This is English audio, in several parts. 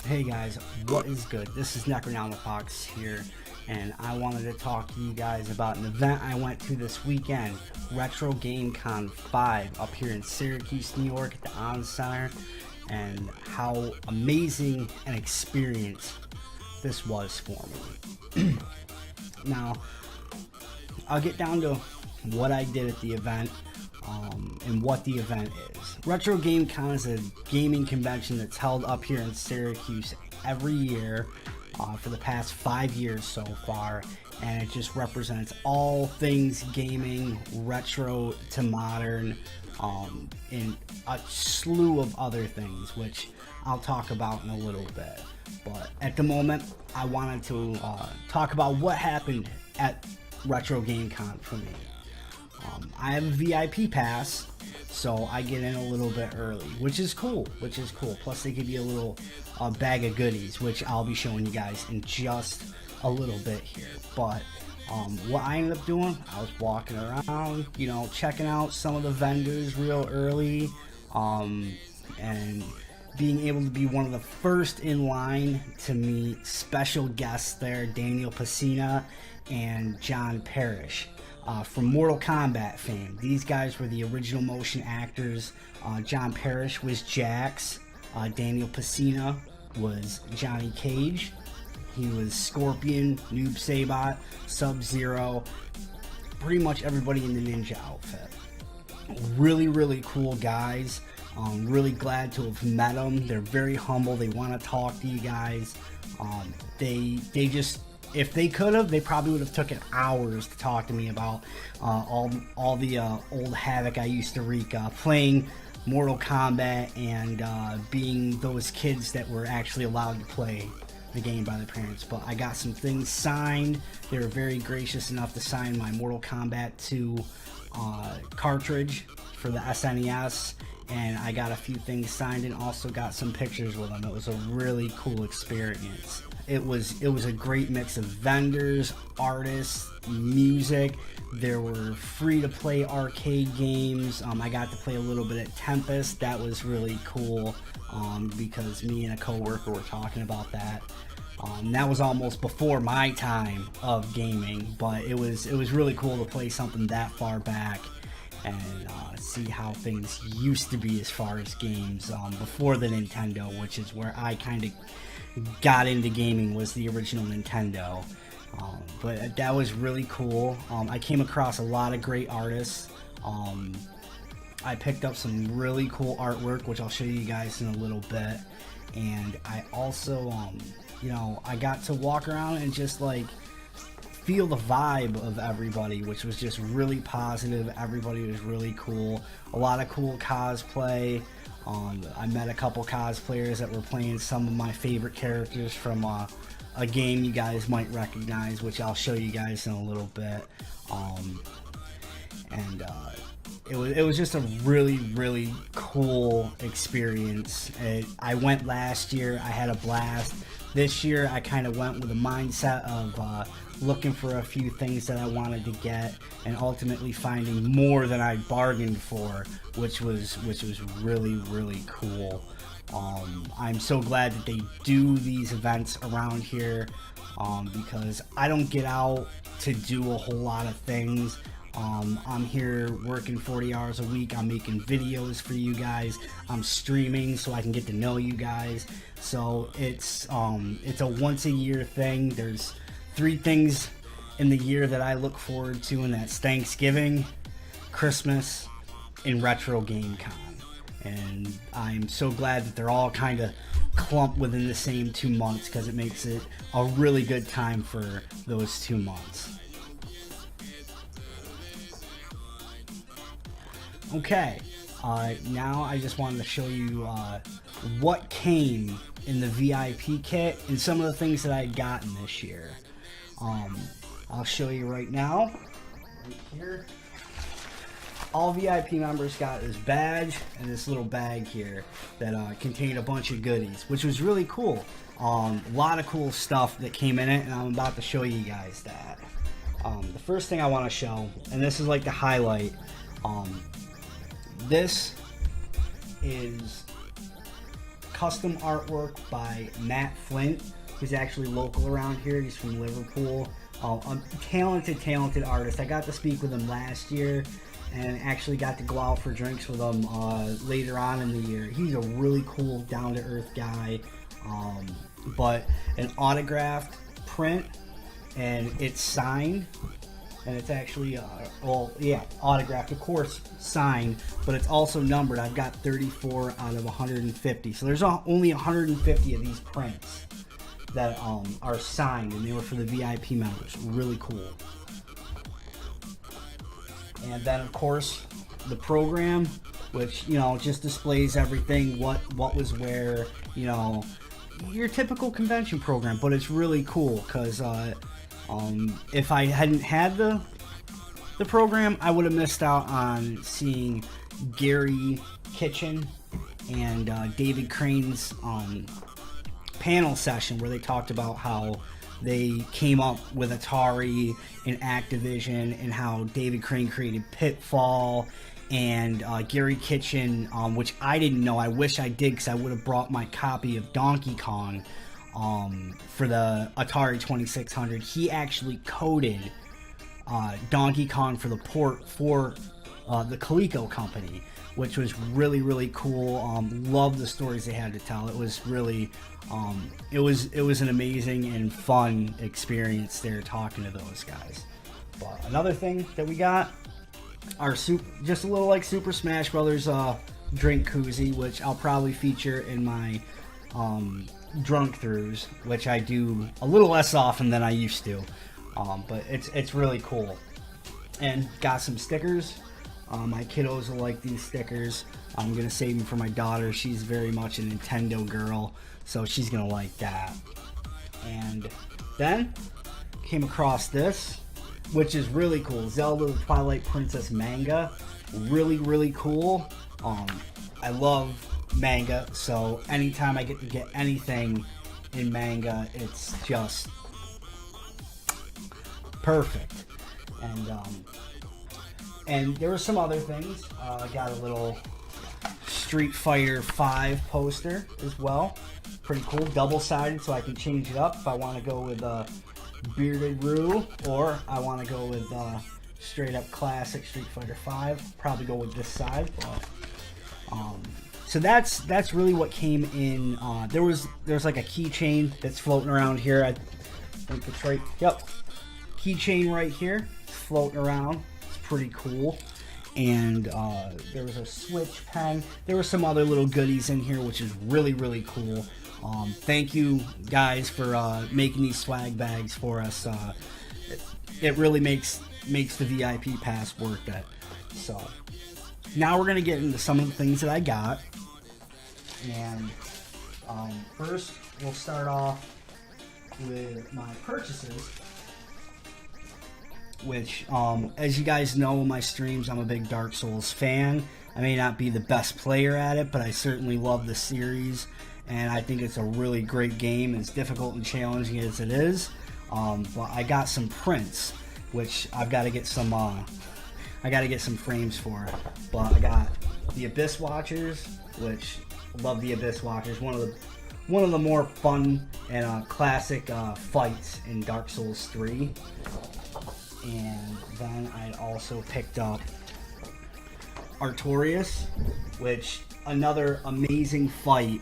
Hey guys, what is good? This is Necronomepox here, and I wanted to talk to you guys about an event I went to this weekend, RetroGameCon 5 up here in Syracuse, New York at the On Center, and how amazing an experience this was for me. Now, I'll get down to what I did at the event and what the event is. RetroGameCon is a gaming convention that's held up here in Syracuse every year for the past 5 years so far, and it just represents all things gaming, retro to modern, and a slew of other things, which I'll talk about in a little bit. But at the moment, I wanted to talk about what happened at RetroGameCon for me. I have a VIP pass, so I get in a little bit early, which is cool. Plus they give you a little bag of goodies, which I'll be showing you guys in just a little bit here. But what I ended up doing, I was walking around, you know, checking out some of the vendors real early, and being able to be one of the first in line to meet special guests there, Daniel Pesina and John Parrish. From Mortal Kombat fame. These guys were the original motion actors. John Parrish was Jax. Daniel Pesina was Johnny Cage. He was Scorpion, Noob Saibot, Sub-Zero, pretty much everybody in the ninja outfit. Really cool guys. Really glad to have met them. They're very humble. They want to talk to you guys. They just, if they could have, they probably would have taken hours to talk to me about all the old havoc I used to wreak playing Mortal Kombat and being those kids that were actually allowed to play the game by their parents. But I got some things signed. They were very gracious enough to sign my Mortal Kombat 2 cartridge for the SNES, and I got a few things signed and also got some pictures with them. It was a really cool experience. It was a great mix of vendors, artists, music. There were free-to-play arcade games. I got to play a little bit at Tempest. That was really cool because me and a coworker were talking about that. That was almost before my time of gaming, but it was really cool to play something that far back and see how things used to be as far as games before the Nintendo, which is where I kind of got into gaming, was the original Nintendo. But that was really cool. I came across a lot of great artists. I picked up some really cool artwork, which I'll show you guys in a little bit. And I also, you know, I got to walk around and just like feel the vibe of everybody, which was just really positive. Everybody was really cool. A lot of cool cosplay. I met a couple cosplayers that were playing some of my favorite characters from a game you guys might recognize, which I'll show you guys in a little bit. It was just a really cool experience. I went last year, I had a blast. This year I kind of went with a mindset of looking for a few things that I wanted to get and ultimately finding more than I bargained for, which was really cool. I'm so glad that they do these events around here because I don't get out to do a whole lot of things. I'm here working 40 hours a week. I'm making videos for you guys. I'm streaming so I can get to know you guys. So it's a once a year thing. There's 3 things in the year that I look forward to, and that's Thanksgiving, Christmas, and RetroGameCon. And I'm so glad that they're all kind of clumped within the same 2 months, because it makes it a really good time for those 2 months. Okay, now I just wanted to show you what came in the VIP kit and some of the things that I had gotten this year. I'll show you right now, right here. All VIP members got this badge and this little bag here that contained a bunch of goodies, which was really cool. A lot of cool stuff that came in it, and I'm about to show you guys that. The first thing I want to show, and this is like the highlight, this is custom artwork by Matt Flint. He's actually local around here. He's from Liverpool. A talented artist. I got to speak with him last year and actually got to go out for drinks with him later on in the year. He's a really cool, down-to-earth guy. But an autographed print, and it's signed. And it's actually, autographed, of course, signed, but it's also numbered. I've got 34 out of 150. So there's only 150 of these prints that are signed, and they were for the VIP members. Really cool. And then, of course, the program, which, just displays everything, what was where, your typical convention program. But it's really cool, because if I hadn't had the program, I would have missed out on seeing Gary Kitchen and David Crane's panel session, where they talked about how they came up with Atari and Activision, and how David Crane created Pitfall, and Gary Kitchen, which I didn't know. I wish I did, because I would have brought my copy of Donkey Kong for the Atari 2600. He actually coded Donkey Kong for the port for the Coleco company, which was really cool. Loved the stories they had to tell. It was really it was an amazing and fun experience there talking to those guys. But another thing that we got, our just a little like Super Smash Brothers drink koozie, which I'll probably feature in my drunk throughs, which I do a little less often than I used to, but it's really cool. And got some stickers. My kiddos will like these stickers. I'm gonna save them for my daughter. She's very much a Nintendo girl, so she's gonna like that. And then came across this, which is really cool. Zelda the Twilight Princess manga. Really cool. I love manga, so anytime I get to get anything in manga, it's just perfect. And there were some other things. I got a little Street Fighter 5 poster as well. Pretty cool, double-sided, so I can change it up if I want to go with Bearded Rue, or I want to go with straight up classic Street Fighter 5. Probably go with this side. But, so that's really what came in. There's like a keychain that's floating around here. I think it's right. Yep, keychain right here, floating around. It's pretty cool. And there was a Switch pen. There were some other little goodies in here, which is really cool. Thank you guys for making these swag bags for us. It really makes the VIP pass worth it. So now we're gonna get into some of the things that I got. And first we'll start off with my purchases, which as you guys know in my streams, I'm a big Dark Souls fan. I may not be the best player at it, but I certainly love the series, and I think it's a really great game, as difficult and challenging as it is. But I got some prints, which I've got to get some frames for. But I got the Abyss Watchers, which I love the Abyss Watchers. One of the more fun and classic fights in Dark Souls 3. And then I also picked up Artorias, which another amazing fight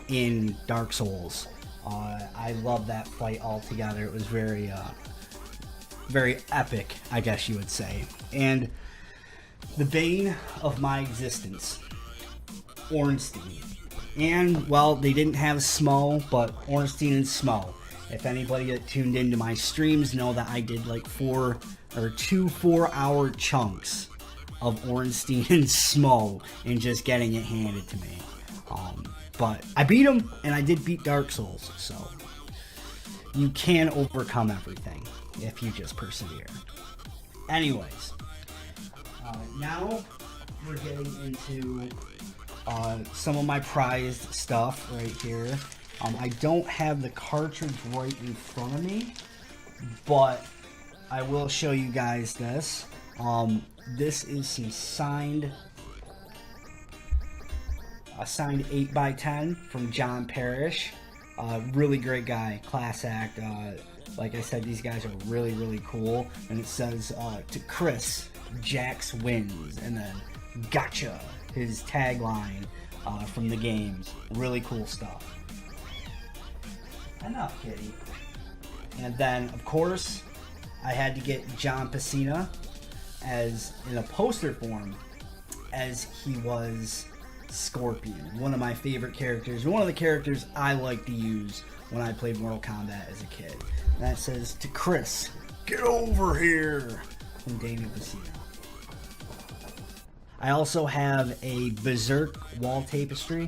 in Dark Souls. I love that fight altogether. It was very epic, I guess you would say. And the bane of my existence, Ornstein. And, well, they didn't have Smo, but Ornstein and Smo. If anybody that tuned into my streams know that I did like 2 4-hour chunks of Ornstein and Smo and just getting it handed to me. But I beat him, and I did beat Dark Souls, so you can overcome everything if you just persevere. Anyways, now we're getting into some of my prized stuff right here. I don't have the cartridge right in front of me, but I will show you guys this. This is some signed 8x10 from John Parrish. Really great guy, class act. Like I said, these guys are really, really cool. And it says, to Chris, Jax wins. And then, gotcha, his tagline from the games. Really cool stuff. Enough, kitty. And then, of course, I had to get John Pacina as in a poster form as he was Scorpion, one of my favorite characters, one of the characters I like to use when I played Mortal Kombat as a kid. And that says, to Chris, get over here, from Daniel Pacina. I also have a Berserk wall tapestry,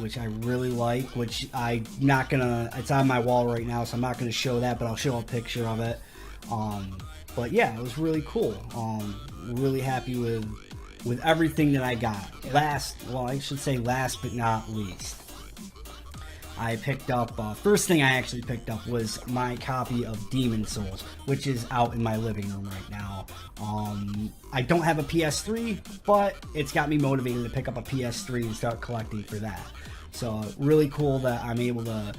which I really like, which I'm not gonna, it's on my wall right now, so I'm not gonna show that, but I'll show a picture of it. But yeah, it was really cool. Really happy with everything that I got. Last but not least, I picked up, first thing I actually picked up was my copy of Demon Souls, which is out in my living room right now. I don't have a PS3, but it's got me motivated to pick up a PS3 and start collecting for that. So really cool that I'm able to,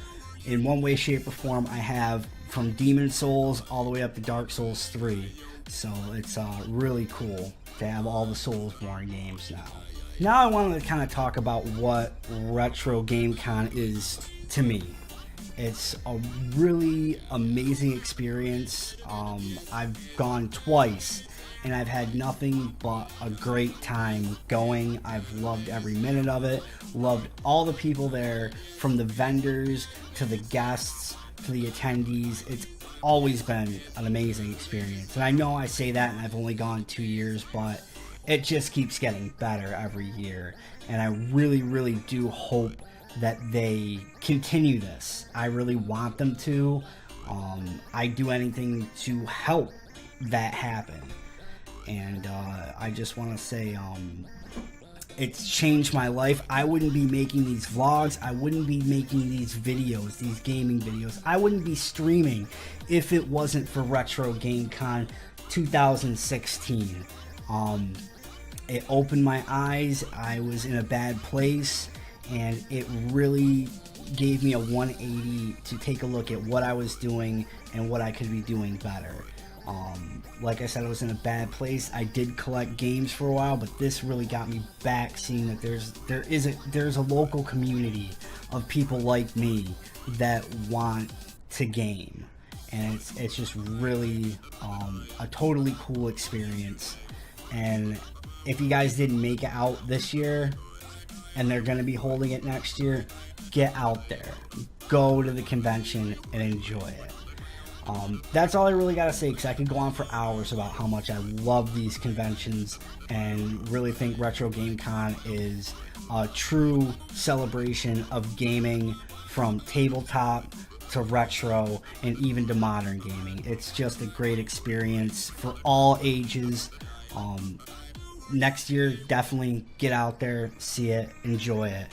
in one way, shape, or form, I have from Demon Souls all the way up to Dark Souls 3. So it's really cool to have all the Soulsborne games now. Now I wanted to kind of talk about what RetroGameCon is to me. It's a really amazing experience. I've gone twice and I've had nothing but a great time going. I've loved every minute of it, loved all the people there, from the vendors to the guests to the attendees. It's always been an amazing experience. And I know I say that and I've only gone 2 years, but it just keeps getting better every year. And I really, really do hope that they continue this. I really want them to. I do anything to help that happen. And I just want to say, it's changed my life. I wouldn't be making these vlogs. I wouldn't be making these videos, these gaming videos. I wouldn't be streaming if it wasn't for RetroGameCon 2016. It opened my eyes. I was in a bad place, and it really gave me a 180 to take a look at what I was doing and what I could be doing better. Like I said, I was in a bad place. I did collect games for a while, but this really got me back, seeing that there's a local community of people like me that want to game, and it's just really a totally cool experience. And if you guys didn't make it out this year, and they're going to be holding it next year, get out there, go to the convention and enjoy it. That's all I really got to say, because I could go on for hours about how much I love these conventions and really think RetroGameCon is a true celebration of gaming, from tabletop to retro and even to modern gaming. It's just a great experience for all ages. Next year, definitely get out there, see it, enjoy it.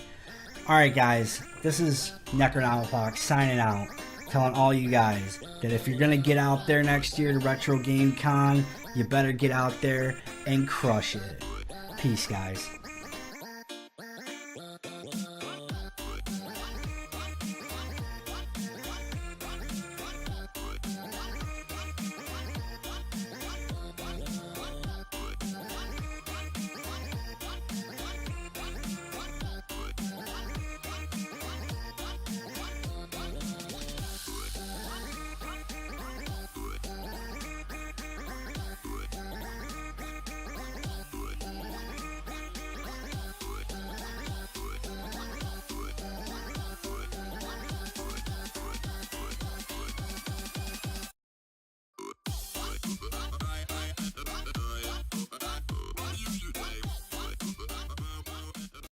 Alright guys, this is Necronomepox signing out, telling all you guys that if you're gonna get out there next year to RetroGameCon, you better get out there and crush it. Peace, guys.